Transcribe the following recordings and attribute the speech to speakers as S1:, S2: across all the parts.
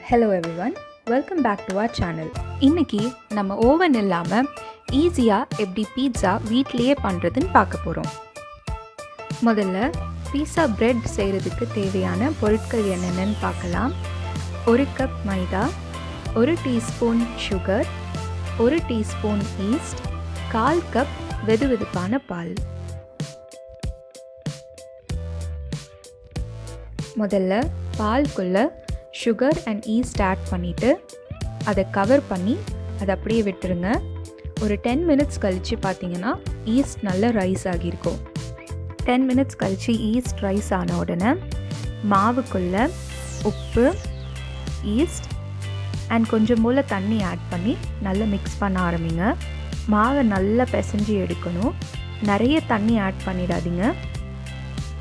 S1: Hello everyone, welcome back to our channel. இன்னைக்கு நம்ம oven இல்லாமல் ஈஸியாக எப்படி பீட்சா வீட்டிலேயே பண்ணுறதுன்னு பார்க்க போகிறோம். முதல்ல பீட்சா பிரெட் செய்கிறதுக்கு தேவையான பொருட்கள் என்னென்னு பார்க்கலாம். 1 cup maida, 1 teaspoon sugar, 1 teaspoon yeast, 1/4 cup வெதுவெதுப்பான பால். முதல்ல பால்குள்ளே சுகர் அண்ட் ஈஸ்ட் ஆட் பண்ணிவிட்டு அதை கவர் பண்ணி அதை அப்படியே விட்டுருங்க. ஒரு 10 மினிட்ஸ் கழித்து பார்த்தீங்கன்னா ஈஸ்ட் நல்லா ரைஸ் ஆகியிருக்கும். 10 மினிட்ஸ் கழித்து ஈஸ்ட் ரைஸ் ஆன உடனே மாவுக்குள்ளே உப்பு, ஈஸ்ட் அண்ட் கொஞ்சம் போல் தண்ணி ஆட் பண்ணி நல்லா மிக்ஸ் பண்ண ஆரம்பிங்க. மாவை நல்லா பிசைஞ்சு எடுக்கணும். நிறைய தண்ணி ஆட் பண்ணிடாதீங்க.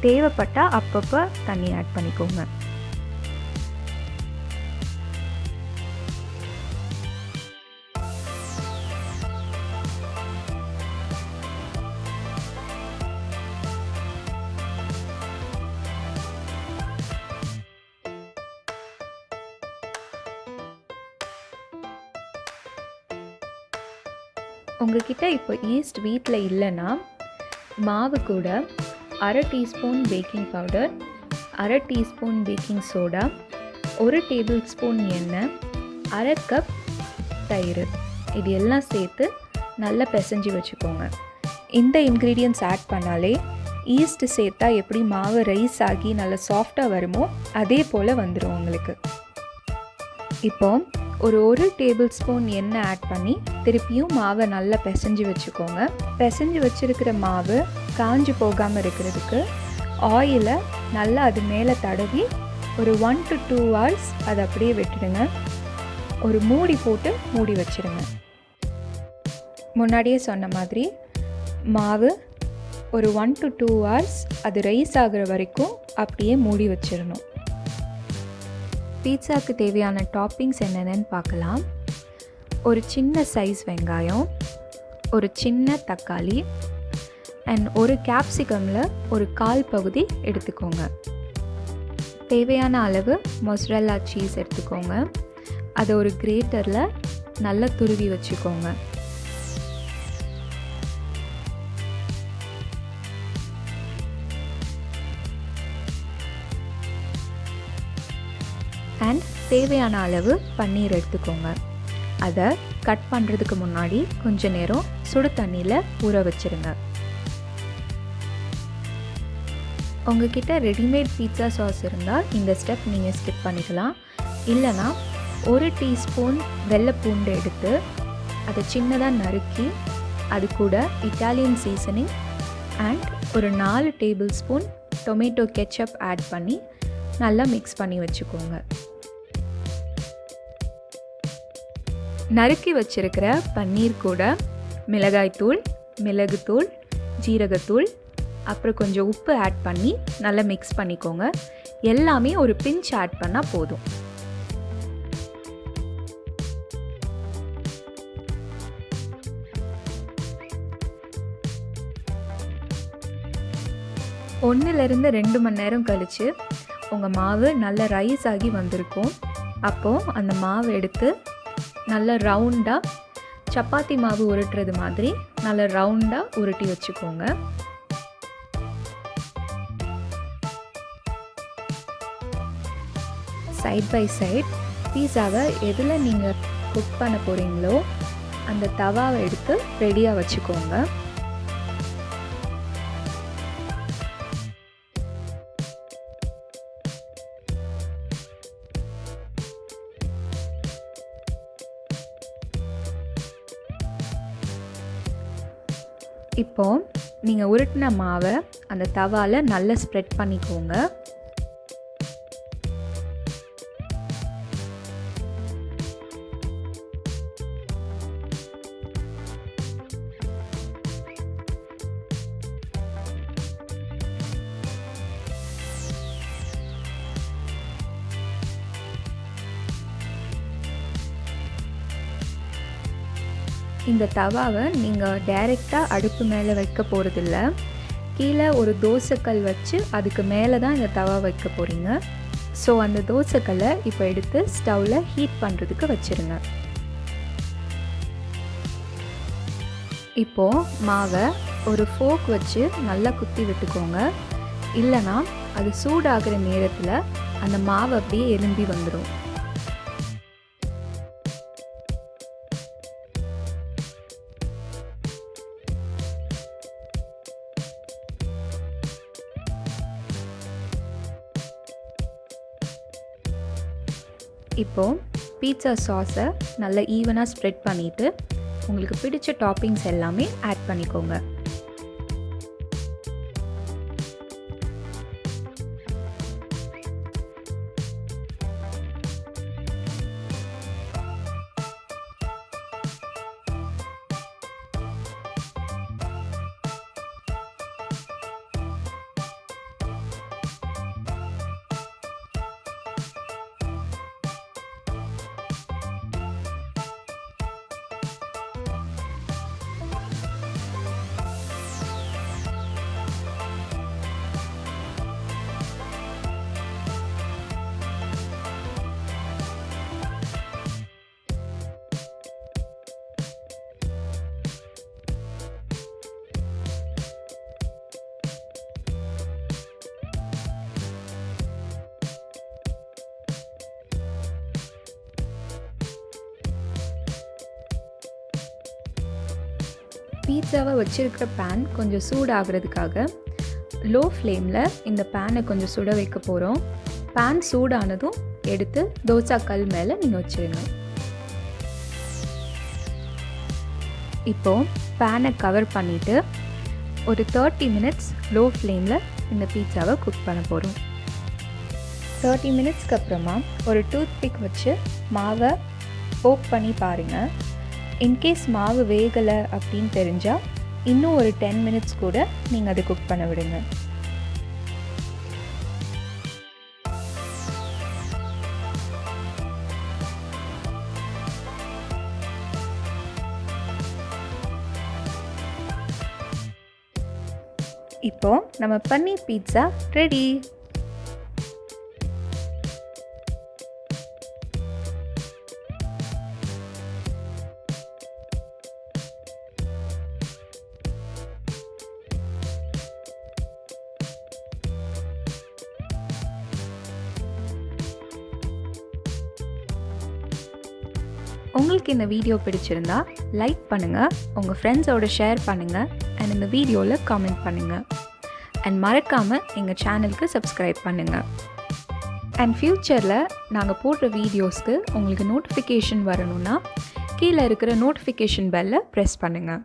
S1: தேவைப்பட்டால் அப்பப்போ தண்ணி ஆட் பண்ணிக்கோங்க. உங்ககிட்ட இப்போ ஈஸ்ட் வீட்டில் இல்லைன்னா மாவு கூட 1/2 teaspoon baking powder, 1/2 teaspoon baking soda, 1 table spoon எண்ணெய், 1/2 கப் தயிர், இது எல்லாம் சேர்த்து நல்லா பிசைஞ்சு வச்சுக்கோங்க. இந்த இன்க்ரீடியன்ட்ஸ் ஆட் பண்ணாலே ஈஸ்ட் சேர்த்தா எப்படி மாவு ரைஸ் ஆகி நல்லா சாஃப்டாக வருமோ அதே போல் வந்துடும் உங்களுக்கு. இப்போ ஒரு டேபிள் ஸ்பூன் எண்ணெய் ஆட் பண்ணி திருப்பியும் மாவை நல்லா பிசைஞ்சு வச்சுக்கோங்க. பிசைஞ்சு வச்சுருக்கிற மாவு காஞ்சி போகாமல் இருக்கிறதுக்கு ஆயிலை நல்லா அது மேலே தடவி ஒரு 1 to 2 hours அதை அப்படியே விட்டுடுங்க. ஒரு மூடி போட்டு மூடி வச்சுருங்க. முன்னாடியே சொன்ன மாதிரி மாவு ஒரு 1 to 2 hours அது ரைஸ் ஆகிற வரைக்கும் அப்படியே மூடி வச்சிடணும். பீட்சாவுக்கு தேவையான டாப்பிங்ஸ் என்னென்னு பார்க்கலாம். ஒரு சின்ன சைஸ் வெங்காயம், ஒரு சின்ன தக்காளி அண்ட் ஒரு கேப்சிகமில் ஒரு 1/4 பகுதி எடுத்துக்கோங்க. தேவையான அளவு மொசரல்லா சீஸ் எடுத்துக்கோங்க. அதை ஒரு கிரேட்டரில் நல்லா துருவி வச்சுக்கோங்க. அண்ட் தேவையான அளவு பன்னீர் எடுத்துக்கோங்க. அதை கட் பண்ணுறதுக்கு முன்னாடி கொஞ்ச நேரம் சுடு தண்ணியில் ஊற வச்சுருங்க. உங்ககிட்ட ரெடிமேட் பீட்சா சாஸ் இருந்தால் இந்த ஸ்டெப் நீங்கள் ஸ்கிப் பண்ணிக்கலாம். இல்லைனா 1 டீஸ்பூன் வெள்ளைப்பூண்டு எடுத்து அதை சின்னதாக நறுக்கி அது கூட இட்டாலியன் சீசனிங் அண்ட் ஒரு 4 tablespoon tomato ketchup add பண்ணி நல்லா மிக்ஸ் பண்ணி வச்சுக்கோங்க. நறுக்கி வச்சிருக்கிற பன்னீர் கூட மிளகாய்த்தூள், மிளகுத்தூள், ஜீரகத்தூள் அப்புறம் கொஞ்சம் உப்பு ஆட் பண்ணி நல்லா மிக்ஸ் பண்ணிக்கோங்க. எல்லாமே ஒரு பிஞ்ச் ஆட் பண்ணால் போதும். ஒன்றிலிருந்து 2 மணி நேரம் கழித்து உங்கள் மாவு நல்லா ரைஸ் ஆகி வந்திருக்கும். அப்போது அந்த மாவு எடுத்து நல்லா ரவுண்டாக சப்பாத்தி மாவு உருட்டுறது மாதிரி நல்லா ரவுண்டாக உருட்டி வச்சுக்கோங்க. சைட் பை சைட் பீஸாவை எதில் நீங்கள் குக் பண்ண போகிறீங்களோ அந்த தவாவை எடுத்து ரெடியாக வச்சுக்கோங்க. இப்போ நீங்கள் உருட்டின மாவை அந்த தவாவில் நல்லா ஸ்ப்ரெட் பண்ணிக்கோங்க. இந்த தவாவை நீங்கள் டைரெக்டாக அடுப்பு மேலே வைக்க போகிறதில்ல. கீழே ஒரு தோசைக்கல் வச்சு அதுக்கு மேலே தான் இந்த தவா வைக்க போகிறீங்க. ஸோ அந்த தோசைக்கல்லை இப்போ எடுத்து ஸ்டவ்வில் ஹீட் பண்ணுறதுக்கு வச்சுருங்க. இப்போது மாவை ஒரு ஃபோர்க் வச்சு நல்லா குத்தி விட்டுக்கோங்க. இல்லைனா அது சூடாகிற நேரத்தில் அந்த மாவு அப்படியே எலும்பி வந்துடும். இப்போது பீட்சா சாஸை நல்லா ஈவனாக ஸ்ப்ரெட் பண்ணிவிட்டு உங்களுக்கு பிடிச்ச டாப்பிங்ஸ் எல்லாமே ஆட் பண்ணிக்கோங்க. பீட்சாவை வச்சுருக்கிற பேன் கொஞ்சம் சூடாகிறதுக்காக லோ ஃப்ளேமில் இந்த பேனை கொஞ்சம் சுட வைக்க போகிறோம். பேன் சூடானதும் எடுத்து தோசை கல் மேலே நீங்கள் வச்சுருங்க. இப்போது பேனை கவர் பண்ணிவிட்டு ஒரு 30 மினிட்ஸ் லோ ஃப்ளேமில் இந்த பீட்சாவை குக் பண்ண போகிறோம். 30 மினிட்ஸ்க்கு அப்புறமா ஒரு டூத் பிக் வச்சு மாவை போக் பண்ணி பாருங்கள். இன்கேஸ் மாவு வேகலை அப்படின்னு தெரிஞ்சால் இன்னும் ஒரு 10 மினிட்ஸ் கூட நீங்கள் அதை குக் பண்ண விடுங்க. இப்போ நம்ம பன்னீர் பீட்சா ரெடி. உங்களுக்கு இந்த வீடியோ பிடிச்சிருந்தா லைக் பண்ணுங்கள், உங்கள் ஃப்ரெண்ட்ஸோட ஷேர் பண்ணுங்கள், அண்ட் இந்த வீடியோவில் காமெண்ட் பண்ணுங்கள். அண்ட் மறக்காமல் எங்கள் சேனலுக்கு சப்ஸ்கிரைப் பண்ணுங்கள். அண்ட் ஃப்யூச்சரில் நாங்கள் போடுற வீடியோஸ்க்கு உங்களுக்கு நோட்டிஃபிகேஷன் வரணும்னா கீழே இருக்கிற நோட்டிஃபிகேஷன் பெல்லை ப்ரெஸ் பண்ணுங்கள்.